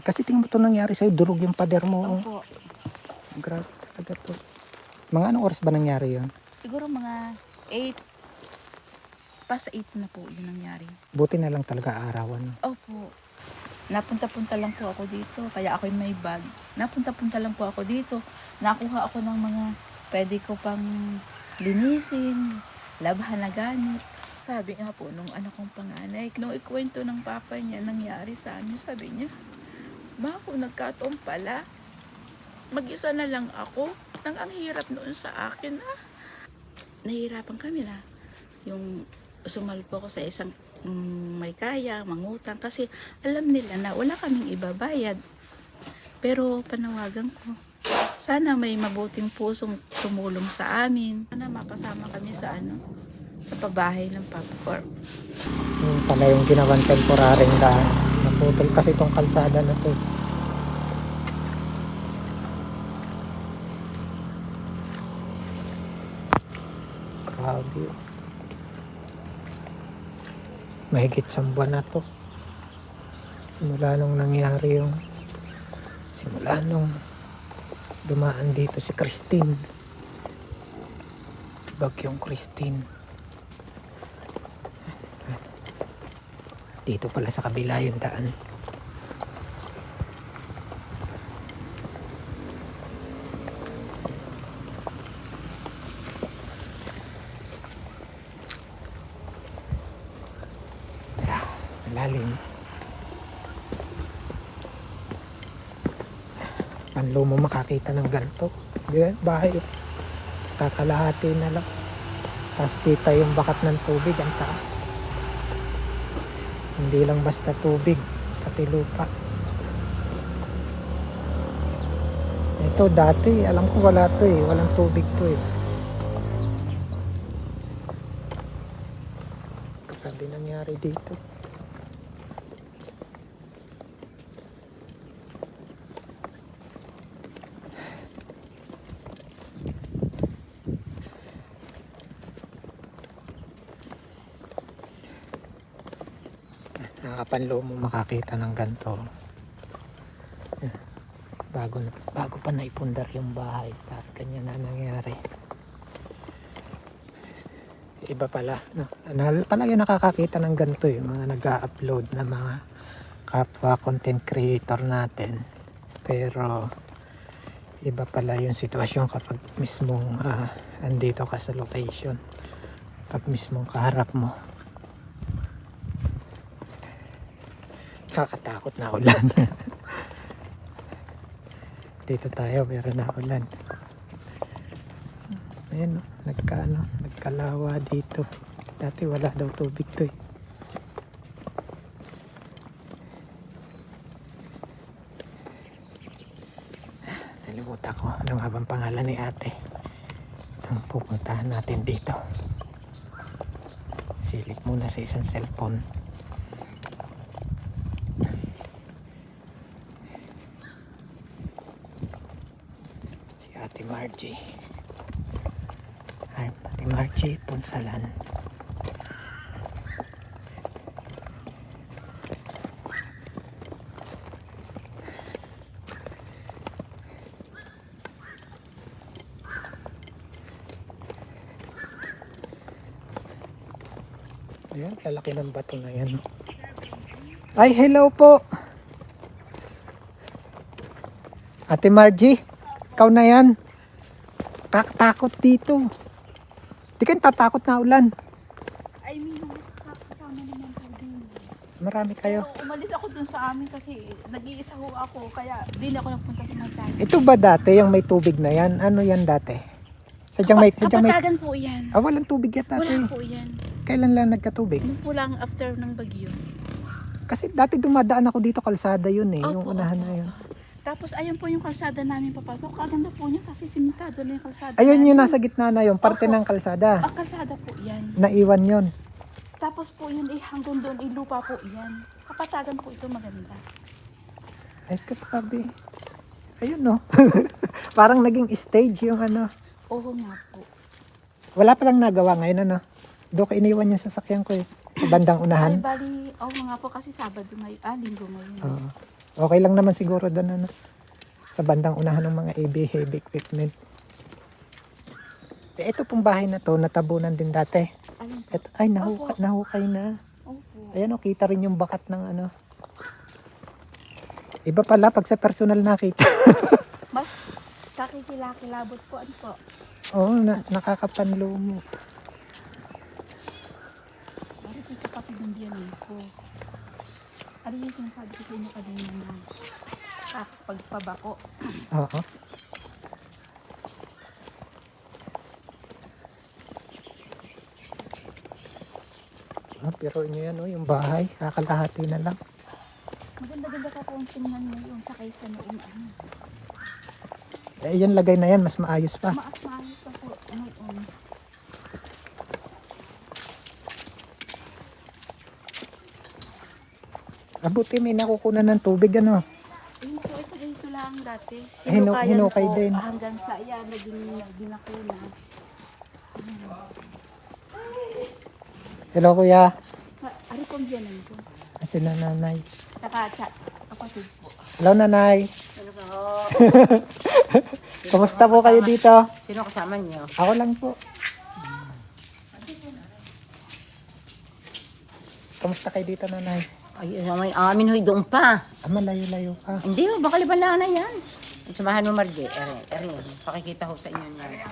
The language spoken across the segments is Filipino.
Kasi tingnan mo ito nangyari sa'yo, durog yung pader mo. Opo. Grabe talaga to. Mga anong oras ba nangyari yun? Siguro mga 8, past 8 na po yun nangyari. Buti na lang talaga arawan. Opo. Napunta-punta lang po ako dito. Kaya ako'y may bag. Napunta-punta lang po ako dito. Nakuha ako ng mga pwede ko pang linisin, labhan na gamit. Sabi nga po nung anak kong panganay, nung ikwento ng papa niya nangyari sa amin, sabi niya, bako nagkataon pala. Mag-isa na lang ako. Nang ang hirap noon sa akin. Nahihirapan kami na. Yung sumalpo ko sa isang may kaya, mangutang. Kasi alam nila na wala kaming ibabayad. Pero panawagan ko, sana may mabuting pusong tumulong sa amin. Sana makasama kami sa sa pabahay ng Papa Corp. Yung pala yung ginawang temporaring daan. Naputol kasi itong kalsada na to. Grabe. Mahigit sa buwan na to. Simula nung nangyari yung simula nung dumaan dito si Christine. Bagyong Christine. Dito pala sa kabila yung daan. Malalim. Panlo mo makakita ng ganito. Bahay. Kakalahati na lang. Tapos kita yung bakat ng tubig. Ang taas. Hindi lang basta tubig. Pati lupa. Ito dati. Alam ko wala to eh. Walang tubig to eh. Grabe nangyari dito. Nakakapanlo mo makakita ng ganito. Bago pa naipundar yung bahay, tapos ganyan na nangyari. Iba pala, no? Palagi nakakakita ng ganito yung mga nag-upload na mga kapwa content creator natin. Pero iba pala yung sitwasyon kapag mismong andito ka sa location, pag mismong kaharap mo. Kakatakot na ulan. Dito tayo pero na ulan. Ayan, nagkalawa dito. Dati wala daw tubig to eh. Nalimutan ko ano nga bang pangalan ni ate. Ang pupuntahan natin dito. Silip muna sa isang cellphone. Ate Margie. Ate Margie Punsalan. Ayan, lalaki ng bato na yan. Ay, hello po. Ate Margie, ikaw na yan. Takot dito. Di kayo tatakot na ulan. Ay, may kasama naman po din. Marami kayo. So, umalis ako dun sa amin kasi nag-iisa ho ako. Kaya di na ako nagpunta sa Magdalena. Ito ba dati yung may tubig na yan? Ano yan dati? Sadyang may... Kapatagan po yan. Walang tubig yan dati. Wala po yan. Kailan lang nagkatubig? Nung po lang after ng bagyo. Kasi dati dumadaan ako dito, kalsada yun eh. Yung unahan na yun. Tapos ayun po yung kalsada namin papasok. Kaganda po niya kasi simentado na yung kalsada Ayun namin. yung nasa gitna na yung parte ng kalsada. Kalsada po yan. Naiwan yun. Tapos po yun hanggang doon lupa po yan. Kapatagan po ito maganda. Ay, katabi. Ayun no. Parang naging stage yung ano. Oo nga po. Wala palang nagawa ngayon ano. Doon ka iniwan yung sasakyan ko eh. Sa bandang Ay unahan. bali, nga po kasi Sabado ngayon. Linggo ngayon. Oo. Okay lang naman siguro doon ano, sa bandang unahan ng mga heavy equipment. Ito pong bahay na to, natabunan din dati. Alin po? Ito, ay, nahukay na. Opo. Ayan o, kita rin yung bakat ng ano. Iba pala pag sa personal nakita. Mas kakikilakilabot po. Ano po? Oo, nakakapanlo mo. Ano po kapatid ng biyanin ko? Ano yung sinasabi ko sa inyo kanina na pagpabako? Oo. Pero inyo yan o, yung bahay, kakalahati na lang. Maganda-ganda ka po ang tingnan mo yung sakay sa noong ano. Yan lagay na yan, mas maayos pa. Maayos na po noon. Abuti may nakukunan ng tubig ano. Ayun po, ito dito lang dati. Hinukay po, din. hanggang sa yan, naging binakuna. Hello kuya, Ano pong biyanin ko? kasi na nanay. Saka kapatid po. Hello nanay, Sino ka ho? kumusta po kayo dito? Sino kasama niyo? Ako lang po. Kumusta kayo dito nanay? Ay, amin ho'y doon pa. Malayo-layo ka. Hindi ho, baka libala na yan. Samahan mo Marge, erin, pakikita ho sa inyo niya.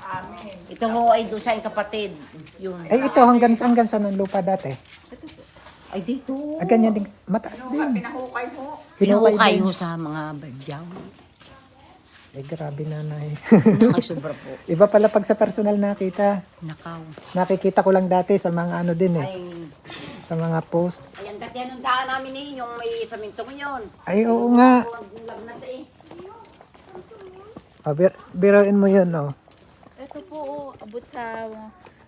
Ito ho ay doon sa inyong kapatid. Yung, Ay ito, hanggang saan ng lupa dati? ay dito. Ganyan din, mataas din. Pinahukay ho sa mga badyaw. Ay grabe nanay. Ay, sobra po. Iba pala pag sa personal nakita. Nakaw. Nakikita ko lang dati sa mga ano din eh. Ay, Sa mga post. ayan dati anong daan namin eh, yung may samintong yun. Ay oo nga. Ang lagnat eh. Biruin mo yun oh. Ito po, abot sa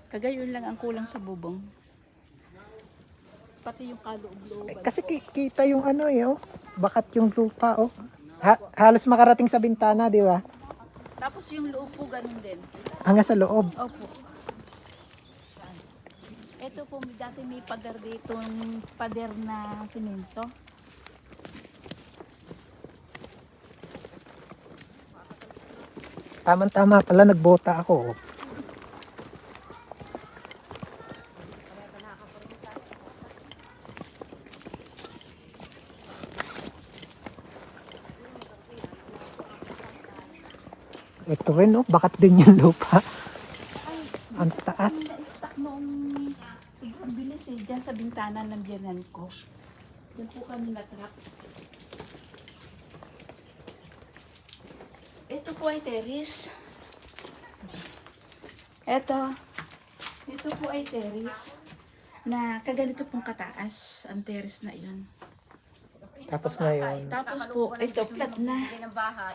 kagayon lang ang kulang sa bubong. Pati yung kaloob-loob. Kasi kita yung ano eh oh. Bakat yung lupa oh. Halos makarating sa bintana, di ba? Tapos yung loob po ganun din. Hanggang sa loob. Opo. Ito po, dati may pader dito, pader na simento. Tama-tama pala, nagbota ako oh. Ito rin oh, bakat din yung lupa. Ang taas. Na-stuck noong sobrang bilis eh, dyan sa bintana ng biyanan ko. Diyan po kami na-trap. Ito po ay terrace. Ito po ay terrace na kaganito pong kataas ang terrace na iyon. Tapos ngayon. Tapos po, ito flat na.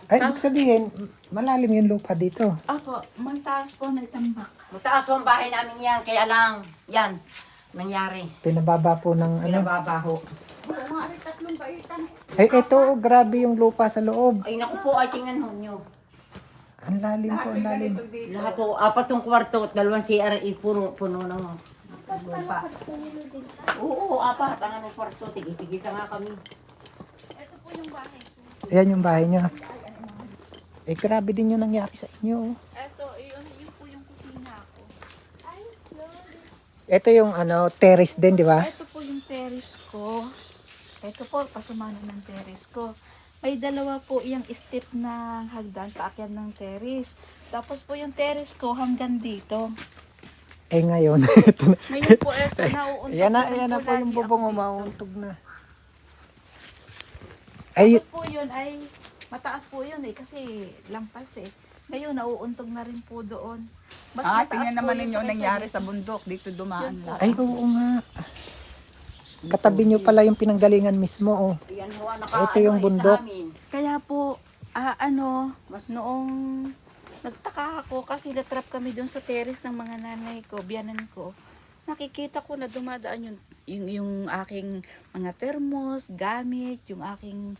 Ay, ibig sabihin, malalim yung lupa dito. Apo, mataas po nagtambak. Mataas ho ang bahay namin yan, kaya lang, yan, nangyari. Pinababa po ng ano. Pinababaho. Ay, ito oh, grabe yung lupa sa loob. Ay naku po, ay tingnan ho nyo. Ang lalim po, ang lalim. Lahat ho, 4 kwarto at 2 CR, puno ng lupa. Oo, 4 ang anong kwarto, tigil-tigil nga kami. Ito po yung bahay ko. Ayan yung bahay niya. Eh, grabe din yung nangyari sa inyo. Ito, yun po yung kusina ko. Ito yung ano, terrace din, di ba? Ito po yung terrace ko. Ito po, pasumano ng terrace ko. May dalawa po yung step na hagdan, paakyat ng terrace. Tapos po yung terrace ko hanggang dito. Eh, ngayon. ito na. Ngayon po, ito, nauuntog. Ayan na po yung bubong, umauntog na. Ay, Tapos po yun ay, mataas po yun eh, kasi lampas eh. Ngayon, nauuntog na rin po doon. Mas mataas Tingnan po naman yung ninyo sakay nangyari dito. sa bundok. Dito dumaan Yun po. lang. ay, oo nga. Katabi nyo pala yung pinanggalingan mismo, oh. Ayan ho, Ito yung bundok. Kaya po, noong nagtaka ako kasi natrap kami doon sa terrace ng mga nanay ko, biyanan ko, nakikita ko na dumadaan yung aking mga thermos, gamit, yung aking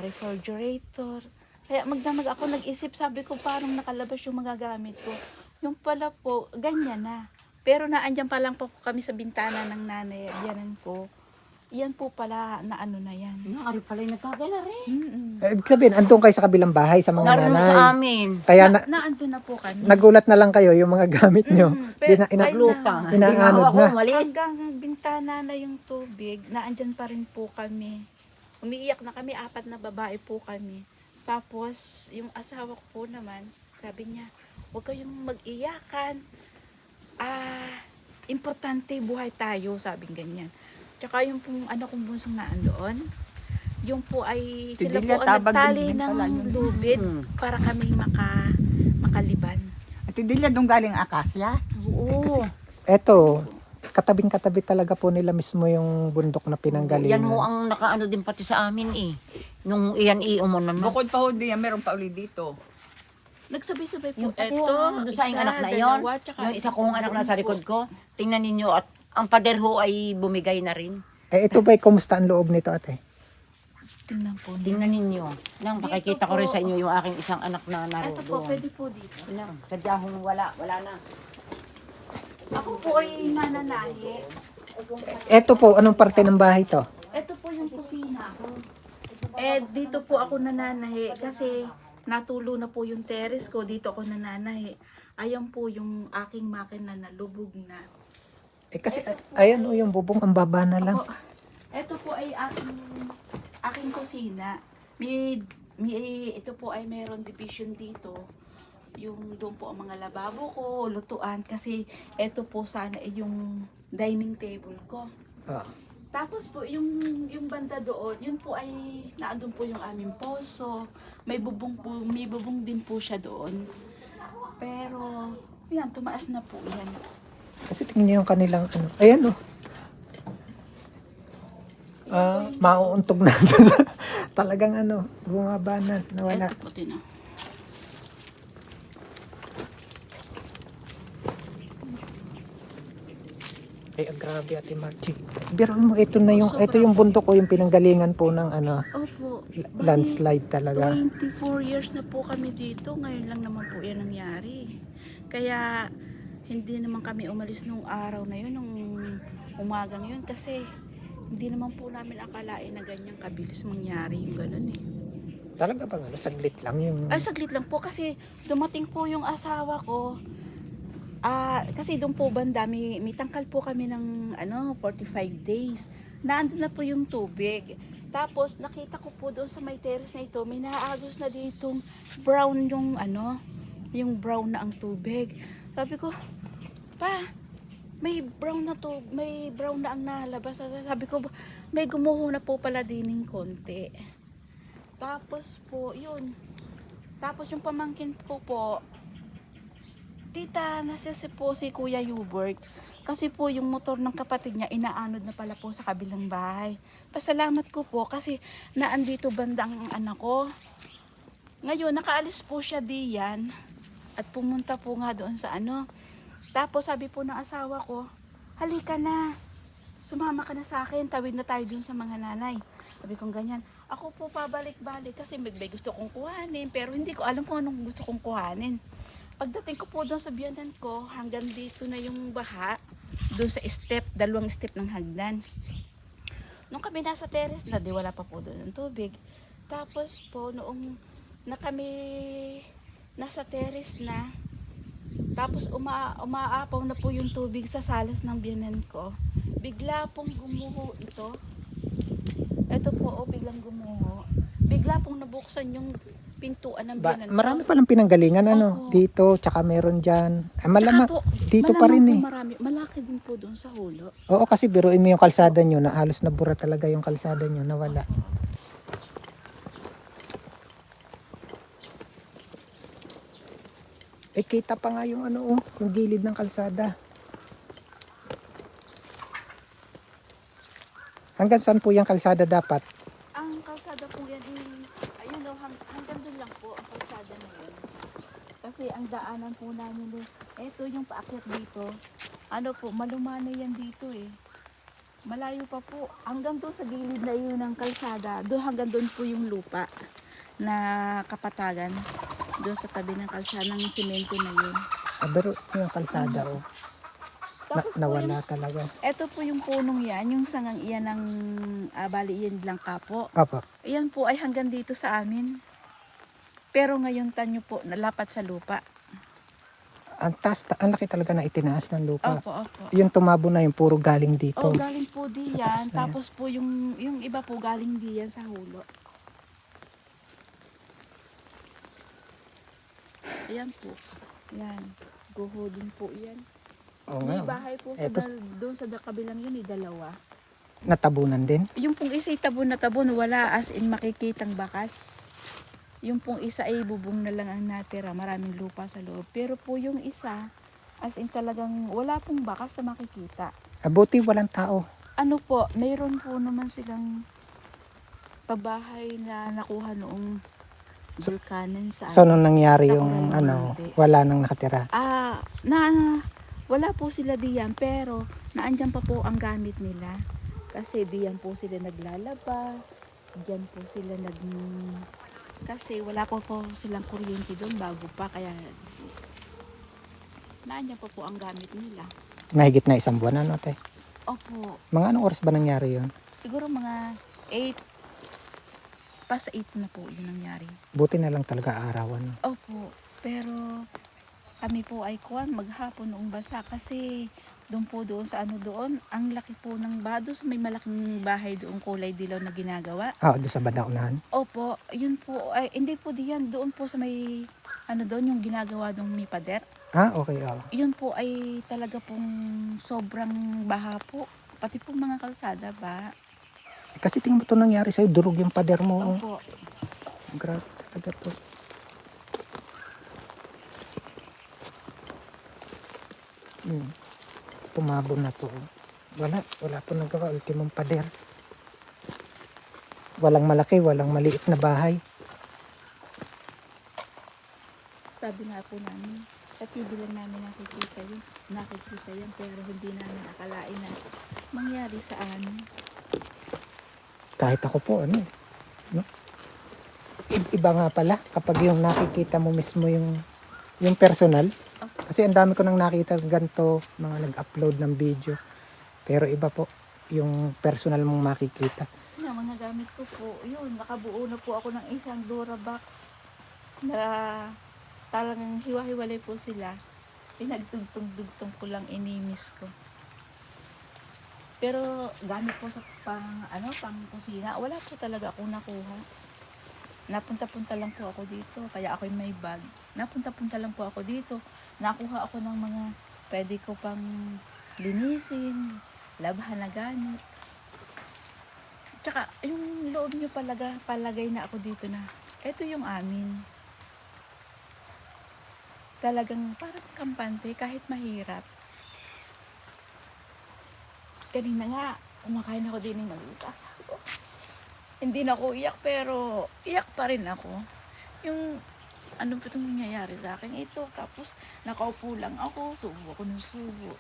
refrigerator. Kaya magdamag ako nag-isip, sabi ko parang nakalabas yung mga gamit ko. Yung pala po, ganyan na. Pero naandyan pa lang po kami sa bintana ng nanay, biyanan ko. Yan po pala na ano na yan. Yung ari pala yung nagkagala rin. Ibig sabihin, andun kayo sa kabilang bahay sa mga Naroon nanay. sa amin. Kaya Naandun na po kami. nagulat na lang kayo yung mga gamit nyo. Pero, Lutang. Inaanod na. Malis. hanggang bintana na yung tubig, naandyan pa rin po kami. Umiiyak na kami, 4 na babae po kami. Tapos, yung asawa ko po naman, sabi niya, huwag kayong mag-iyakan. Importante buhay tayo, sabing ganyan. Tsaka yung pong ano kong bunsong naandoon, yung po ay, sila po ang nagtali ng lubid para kami makaliban. At hindi lang doon galing akasya. Oo. Eto, katabing-katabi talaga po nila mismo yung bundok na pinanggalingan. Yan ho ang nakaano din pati sa amin eh. Nung iyan umunan na. Bukod pa ho diyan, meron pa uli dito. Nagsabay-sabay po. Yung pati Ito, doon sa yung anak na yon, yung isa kong anak na sa likod ko, tingnan ninyo at ang pader ho ay bumigay na rin. Ito ba'y kumusta ang loob nito, ate? Tingnan po. Tingnan ninyo. Nang pakikita ko rin sa inyo yung aking isang anak na Ito po, naroon. pwede po dito. Lang, sadyahong wala na. Ako po ay nananahi. Ito po, anong parte ng bahay to? Ito po yung kusina ko. Dito po ako nananahi kasi natulo na po yung terrace ko. Dito ako nananahi. Ayan po yung aking makina na lubog na. Kasi, ayan o, yung bubong, ang baba na lang. Ito po ay aking kusina. Ito po ay meron division dito. Yung doon po ang mga lababo ko, lutuan. Kasi ito po sana ay yung dining table ko. Ah. Tapos po, yung banda doon, yun po ay naandun po yung aming poso. May bubong din po siya doon. Pero, yan, tumaas na po yan. Kasi tingnan niyo yung kanilang ano. Ayan o. Mauuntog na. Talagang ano, bumaba na, nawala. Ito po din. Ay, grabe Ate Margie. Pero mo, ito na yung, ito yung bundok ko, yung pinanggalingan po ng ano, Opo. landslide talaga. 24 years na po kami dito. Ngayon lang naman po yan nangyari. Kaya, hindi naman kami umalis nung araw na yun, nung umagang yun. Kasi, hindi naman po namin akalain na ganyang kabilis mangyari yung ganun eh. Talaga bang ano, saglit lang yung... Ay, saglit lang po kasi dumating po yung asawa ko. Kasi doon po banda, may tangkal po kami ng 45 days. Naandun na po yung tubig. Tapos nakita ko po doon sa may terrace na ito, may naaagos na ditong brown yung brown na ang tubig. Sabi ko, pa, may brown na ang nalabas. Sabi ko, may gumuho na po pala dining konti. Tapos po, yun. Tapos yung pamangkin ko po, tita, nasisi po si Kuya Hubert. Kasi po yung motor ng kapatid niya, inaanod na pala po sa kabilang bahay. Pasalamat ko po kasi naandito banda ang anak ko. Ngayon, nakaalis po siya diyan at pumunta po nga doon sa Tapos sabi po ng asawa ko, halika na, sumama ka na sa akin, tawid na tayo doon sa mga nanay. Sabi kong ganyan. Ako po pabalik-balik kasi may gusto kong kuhanin, pero hindi ko alam kung anong gusto kong kuhanin. Pagdating ko po doon sa biyanan ko, hanggang dito na yung baha, doon sa dalawang step ng hagdan. Nung kami nasa terrace na, di wala pa po doon ng tubig. Tapos po, noong na kami nasa terrace na, tapos umaapaw na po yung tubig sa salas ng biyanan ko, bigla pong gumuho ito. Ito po, biglang gumuho. Bigla pong nabuksan yung pintuan ng biyanan ko. Marami palang pinanggalingan Oo. dito, tsaka meron dyan. Malamang, Tsaka po, dito pa rin malamang eh. po marami. Malaki din po doon sa hulo. Oo, kasi biruin mo yung kalsada nyo na halos nabura talaga yung kalsada nyo, nawala. Kita pa nga yung yung gilid ng kalsada. Hanggang saan po yung kalsada dapat? Ang kalsada po yan, ayun o, hanggang doon lang po ang kalsada na yun. Kasi ang daanan po namin doon, eto yung paakyat dito. Malumano yan dito eh. Malayo pa po. Hanggang doon sa gilid na yun ng kalsada, hanggang doon po yung lupa na kapatagan. Doon sa tabi ng kalsada ng simento na yun. Pero yung kalsada Tapos po nawala yung, talaga. eto po yung punong yan, yung sangang iyan ng bali iyan lang kapo. Opo. Iyan po ay hanggang dito sa amin. Pero ngayon tanyo po, nalapat sa lupa. Ang taas, ang laki talaga na itinaas ng lupa. Opo, opo. Yung tumabo na yung puro galing dito. Oh, galing po diyan. taas na yan. Tapos po yung iba po galing diyan sa hulo. Ayan po. Yan. Guho din po yan. Oo May nga. bahay po sa Eto, doon sa kabilang yun, dalawa. natabunan din. Yung pong isa ay tabon na tabon, wala as in makikitang bakas. Yung pong isa ay bubong na lang ang natira, maraming lupa sa loob. Pero po yung isa, as in talagang wala pong bakas na makikita. Buti walang tao. Ano po, mayroon po naman silang pabahay na nakuha noong vulkanin sa So, nung nangyari Sa yung Coral ano, Monte. wala nang nakatira. Wala po sila diyan, pero naandyan pa po ang gamit nila. Kasi diyan po sila naglalaba, diyan po sila kasi wala po silang kuryente doon bago pa, kaya naandyan pa po ang gamit nila. Mahigit na 1 buwan, ano, te? Opo, Mga anong oras ba nangyari yun? siguro mga 8, past 8 na po yung nangyari. Buti na lang talaga araw, ano. Opo, pero kami po ay maghapon noong basa kasi doon sa ang laki po ng bados, may malaking bahay doon kulay dilaw na ginagawa. Doon sa bandang unahan. Opo, yun po, ay hindi po diyan, doon po sa may, doon yung ginagawa doon may pader. Okay, Yun po ay talaga pong sobrang baha po, pati po mga kalsada ba. Kasi tingnan mo ito nangyari sa'yo, durog yung pader mo. Opo, Grabe talaga to. Tumabo na to. Wala po nagawa. Ultimong pader. Walang malaki, walang maliit na bahay. sabi nga po namin, sa TV lang namin nakikita yan, pero hindi namin akalain na mangyari sa amin. Kahit ako po, no? Iba nga pala kapag yung nakikita mo mismo yung personal. Kasi ang dami ko nang nakita ganito, mga nag-upload ng video. Pero iba po yung personal mong makikita. Yung mga gamit ko po, yun, nakabuo na po ako ng isang Durabox na talagang hiwa-hiwalay po sila. Pinagtugtog-dugtong ko lang, inimis ko. Pero gamit po sa pang kusina, wala po talaga akong nakuha. Napunta-punta lang po ako dito, kaya ako'y may bag. Napunta-punta lang po ako dito. Nakuha ako ng mga pwede ko pang linisin, labhan na gamit. Tsaka yung loob nyo palagay na ako dito na, eto yung amin. Talagang parang kampante kahit mahirap. Kanina nga, kumakain ako din ng mag-isa. Hindi na ako iyak, pero iyak pa rin ako. Yung ano ba itong nangyayari sa akin ito. Tapos nakaupo lang ako, subo ako ng subo.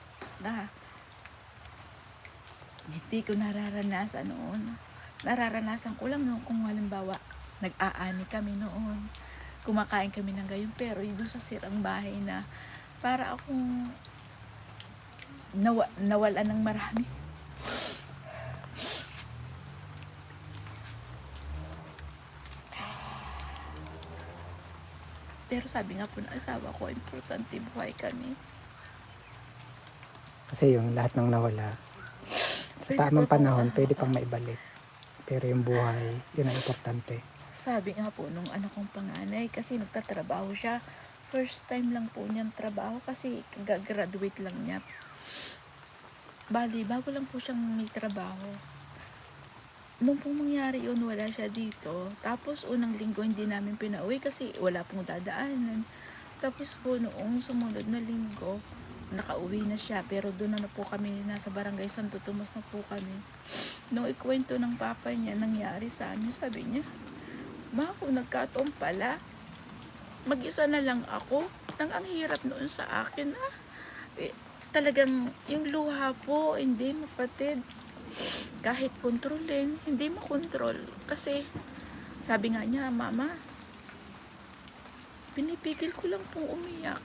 Hindi ko nararanasan noon. Nararanasan ko lang noon kung halimbawa nag-aani kami noon. Kumakain kami ng gayon, pero yung sa sirang bahay na para akong nawalan ng marami. Pero sabi nga po ng asawa ko, importante buhay kami. Kasi yung lahat ng nawala, sa tamang panahon, pwede pang maibalik. Pero yung buhay, yun ang importante. Sabi nga po nung anak kong panganay, kasi nagtatrabaho siya. First time lang po niyang trabaho kasi gagraduate lang niya. Bali, bago lang po siyang may trabaho. Nung pong mangyari yun, wala siya dito. Tapos unang linggo hindi namin pinauwi kasi wala pong dadaanan. Tapos po noong sumunod na linggo, nakauwi na siya. Pero doon na po kami, nasa barangay Santo Tomas na po kami. Nung ikwento ng papa niya, nangyari sa amin, sabi niya, "Ma, kung nagkataon pala, mag-isa na lang ako. Ang hirap noon sa akin, talagang yung luha po, hindi mapatid. Kahit kontrolin, hindi makontrol. Kasi, sabi nga niya, Mama, pinipigil ko lang pong umiyak."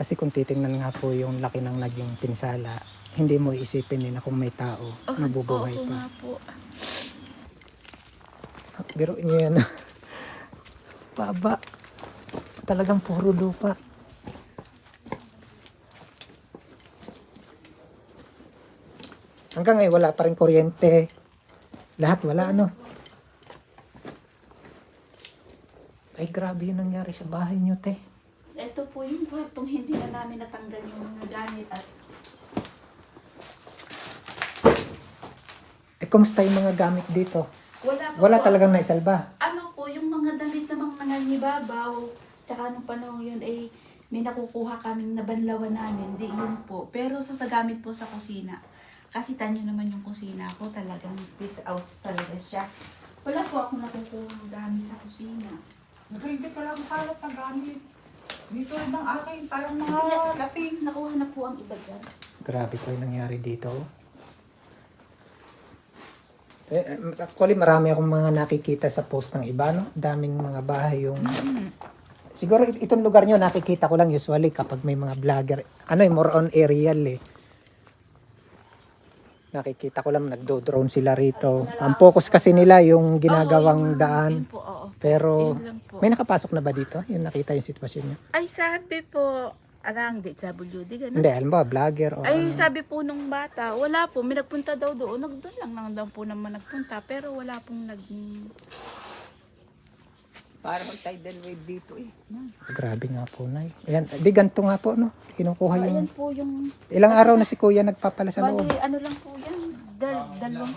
Kasi kung titingnan nga po yung laki ng naging pinsala, hindi mo isipin din na kung may tao nabubuhay oo pa. nga po. Pero niyo yan. Baba. Talagang puro lupa. Hanggang ngayon wala pa rin kuryente. Lahat wala ano. Ay grabe yung nangyari sa bahay niyo, te. Ito po yung kwartong hindi na namin natanggal yung mga gamit at Kumusta yung mga gamit dito? wala pa Wala po. talagang naisalba. Ano po, yung mga damit namang nangangibabaw, tsaka nung panahon yun, may nakukuha kaming nabanlawan namin, di yun po. Pero sa gamit po sa kusina. Kasi tanyo naman yung kusina ko, talagang piece out talaga siya. Wala po ako nakukuha ng gamit sa kusina. Hindi pala ang kalat na gamit. Dito ng akin, parang mga Kaya, lasing. nakuha na po ang iba dyan. Grabe po yung nangyari dito. Actually, marami akong mga nakikita sa post ng iba, no? Daming mga bahay yung... Siguro itong lugar nyo, nakikita ko lang usually kapag may mga vlogger. More on aerial eh. Nakikita ko lang, nagdo-drone sila rito. Ang focus kasi nila yung ginagawang daan. Yun po, oo. Pero, Yun lang po. may nakapasok na ba dito? Yung nakita yung sitwasyon nyo? Ay, sabi po, arang DWD, gano'n. Hindi, alam ba, vlogger o Ay, ano? sabi po nung bata, wala po, may nagpunta daw doon. Doon lang daw po naman nagpunta, pero wala pong Para mag-tidal wave dito eh. Grabe nga po, Nay. Ayan, di ganito nga po, no? Kinukuha Ayan yung... po yung, Ilang araw na si Kuya nagpapala sa loob. bali, ano lang po yan, dalawang,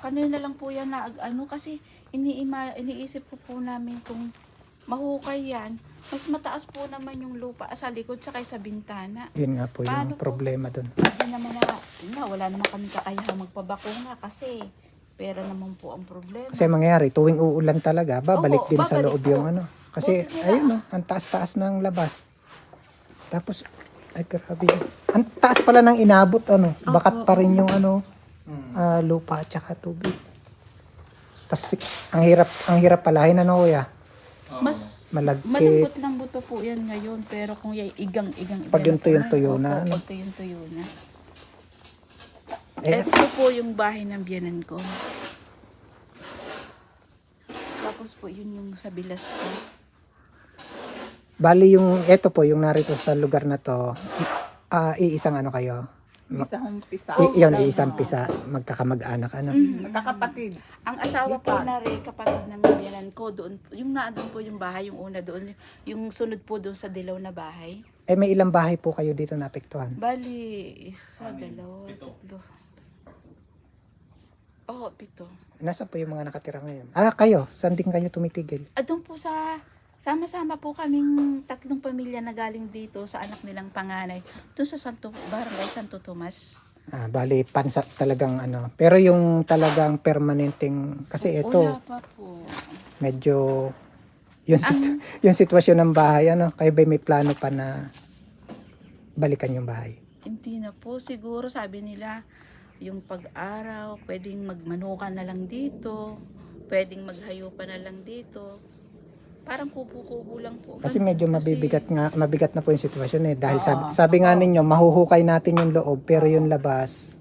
kanina lang po yan na, kasi iniisip po namin kung mahukay yan, mas mataas po naman yung lupa sa likod sa sa bintana. Yun nga po Paano yung po? problema doon. Sabi naman wala naman kami kakayahang magpabakuna kasi pera naman po ang problema. Kasi mangyayari, tuwing uulan talaga, babalik Oo, din sa babalik loob po. yung ano. Kasi, Buti nila. ayun no, ang taas-taas ng labas. Tapos, ay grabe. Ang taas pala ng inabot, ano. Bakat pa rin yung ano, lupa at saka tubig. Tapos, ang hirap palahin, ano kuya? Mas Malagkit. malambot-lambot pa po yan ngayon, pero kung igang-igang Pag yung tuyo-tuyo na, ano? Pag tuyo na. Eh, Ito po yung bahay ng biyanan ko. Tapos po yun yung sa bilas ko. bali yung, eto po, yung narito sa lugar na to, iisang ano kayo? Isang pisa. Yun, iisang pisa, magkakamag-anak, ano. Magkakapatid. Ang asawa po na rin, kapatid ng biyanan ko, doon, yung naandun po yung bahay, yung una doon, yung sunod po doon sa dilaw na bahay. Eh, may ilang bahay po kayo dito naapektuhan? Bali, isa, dalawa, tatlo. Oo, 7. Nasa po yung mga nakatira ngayon? Kayo, saan din kayo tumitigil? Doon po sama-sama po kaming 3 pamilya na galing dito sa anak nilang panganay. Doon sa Barangay Santo Tomas. Bali, pansa talagang ano. Pero yung talagang permanenteng, kasi ito, Wala pa po. medyo, yung sitwasyon ng bahay, ano, kayo ba may plano pa na balikan yung bahay? Hindi na po. Siguro sabi nila, yung pag-araw, pwedeng magmanukan na lang dito. Pwedeng maghayo pa na lang dito. Parang kubo-kubo lang po. Kasi Ganun. medyo Kasi- mabigat na po yung sitwasyon eh. Dahil sabi nga ninyo, mahuhukay natin yung loob, pero yung labas,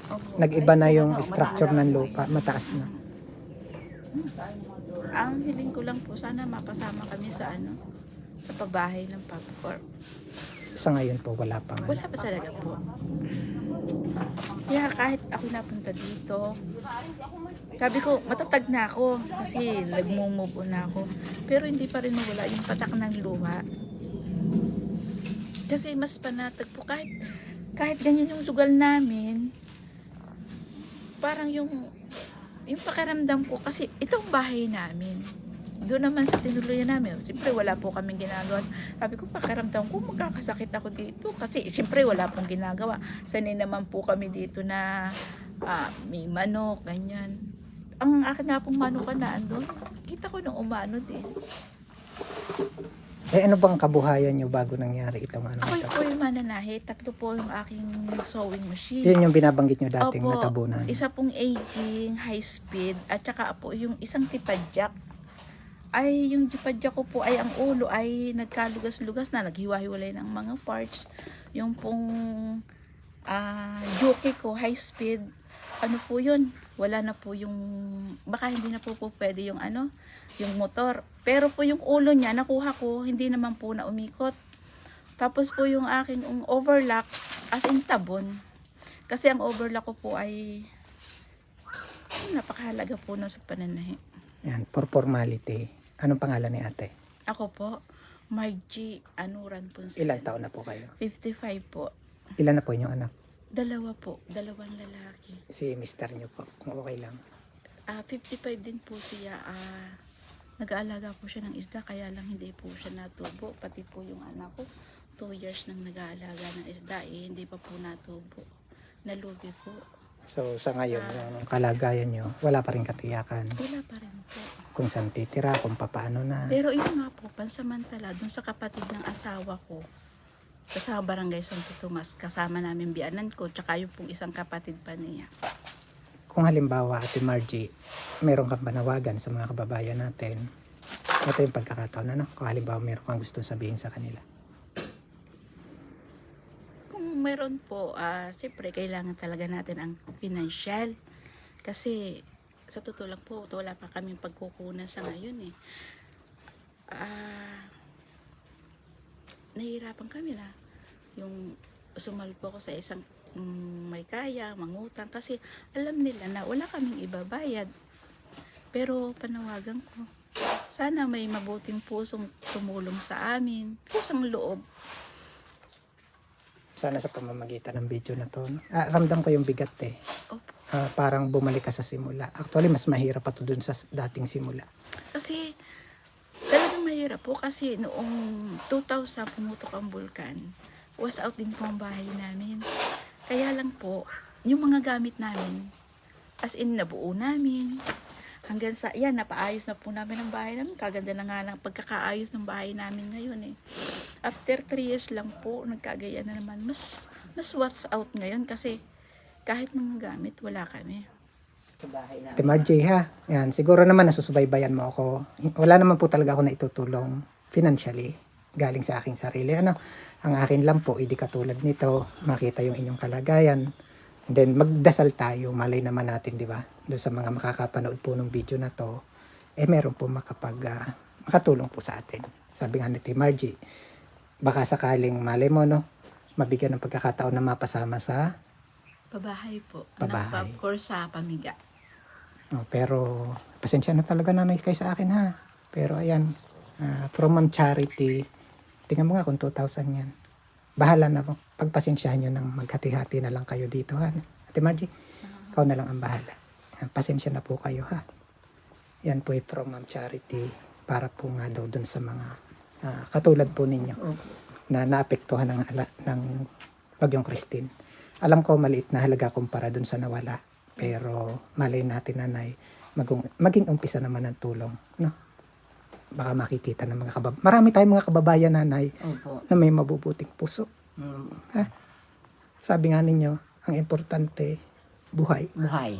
Opo. nag-iba na yung structure ng lupa, mataas na. Ang hiling ko lang po, sana mapasama kami sa sa pabahay ng Papa Corp. Sa ngayon po, wala pa nga. Wala pa talaga po. Kaya kahit ako napunta dito, sabi ko, matatag na ako kasi nagmumove on na ako. Pero hindi pa rin mawala yung patak ng luha. Kasi mas panatag po. Kahit ganyan yung lugar namin, parang yung pakiramdam ko, kasi itong bahay namin, doon naman sa tinuluyan namin, siyempre wala po kaming ginagawa. Sabi ko, pakiramdam ko, magkakasakit ako dito. Kasi siyempre wala pong ginagawa. Sanay naman po kami dito na may manok, ganyan. Ang akin nga pong manok na andun, kita ko nung umano din. Eh ano bang kabuhayan nyo bago nangyari itong ano Ako ito? po yung mananahe, 3 po yung aking sewing machine. Yun yung binabanggit nyo dating Opo, natabunan. isa pong aging, high speed, at saka po yung isang tipadyak. ay yung jipadya ko po ay ang ulo ay nagkalugas-lugas na, naghiwa-hiwalay ng mga parts. Yung pong jockey ko, high speed, ano po yun, wala na po yung, baka hindi na po pwede yung yung motor. Pero po yung ulo niya, nakuha ko, hindi naman po na umikot. Tapos po yung aking overlock, as in tabon. Kasi ang overlock ko po ay napakahalaga po na sa pananahi. Yan, for formality. Anong pangalan ni ate? Ako po, Margie Anuran Ponce. Ilang taon na po kayo? 55 po. Ilan na po inyong anak? 2 po, 2 lalaki. Si mister niyo po, kung okay lang. 55 din po siya. Nag-aalaga po siya ng isda, kaya lang hindi po siya natubo. Pati po yung anak ko, 2 years nang nag-aalaga ng isda, hindi pa po natubo. Nalugi po. So sa ngayon, yung kalagayan nyo, wala pa rin katiyakan. Wala pa rin po. Kung saan titira, kung papaano na. Pero yun nga po, pansamantala, dun sa kapatid ng asawa ko, sa barangay Santo Tomas, kasama namin biyanan ko, tsaka yung pong isang kapatid pa niya. Kung halimbawa, Ate Margie, meron kang panawagan sa mga kababayan natin, ito yung pagkakataon, ano? Kung halimbawa meron kang gusto sabihin sa kanila. Kung meron po, siyempre kailangan talaga natin ang financial. Kasi sa totoo lang po, wala pa kaming pagkukunan sa ngayon eh. Nahihirapan kami na. Yung sumalo po ako sa isang may kaya, mangutang. Kasi alam nila na wala kaming ibabayad. Pero panawagan ko, sana may mabuting pusong tumulong sa amin. Pusang loob. Sana sa pamamagitan ng video na to, no? Ramdam ko yung bigat eh. Opo. Parang bumalik ka sa simula. Actually, mas mahirap pa to dun sa dating simula. Kasi talagang mahirap po kasi noong 2000 pumutok ang bulkan. Was out din po ang bahay namin. Kaya lang po, yung mga gamit namin, as in nabuo namin. Hanggang sa, yan, napaayos na po namin ang bahay namin. Kaganda na nga ng pagkakaayos ng bahay namin ngayon eh. After 3 years lang po, nagkagaya na naman. Mas what's out ngayon kasi kahit mga gamit, wala kami. Sa bahay na. Ate Margie ha, yan, siguro naman nasusubaybayan mo ako. Wala naman po talaga ako na itutulong financially, galing sa aking sarili. Ang akin lang po, hindi katulad nito, makita yung inyong kalagayan. And then magdasal tayo, malay naman natin, di ba? Doon sa mga makakapanood po ng video na to, meron po makatulong po sa atin. Sabi nga ni Ate Margie, baka sakaling malay mo, no, mabigyan ng pagkakataon na mapasama sa Pabahay po. Pabahay. Of course sa pamiga. pero pasensya na talaga nanay kayo sa akin ha. Pero ayan, from Ma'am Charity, tingnan mo nga kung 2,000 yan. Bahala na po. Pagpasensyahan nyo nang maghati-hati na lang kayo dito ha. Ate Margie, ikaw na lang ang bahala. Pasensya na po kayo ha. Yan po ay from Ma'am Charity para po nga daw dun sa mga katulad po ninyo na naapektuhan ng Bagyong Christine. Alam ko maliit na halaga kumpara dun sa nawala. Pero malay natin nanay, maging umpisa naman ng tulong. No? Baka makikita ng mga kababayan. Marami tayong mga kababayan nanay Opo. na may mabubuting puso. Ha? Sabi nga ninyo, ang importante, buhay. Buhay.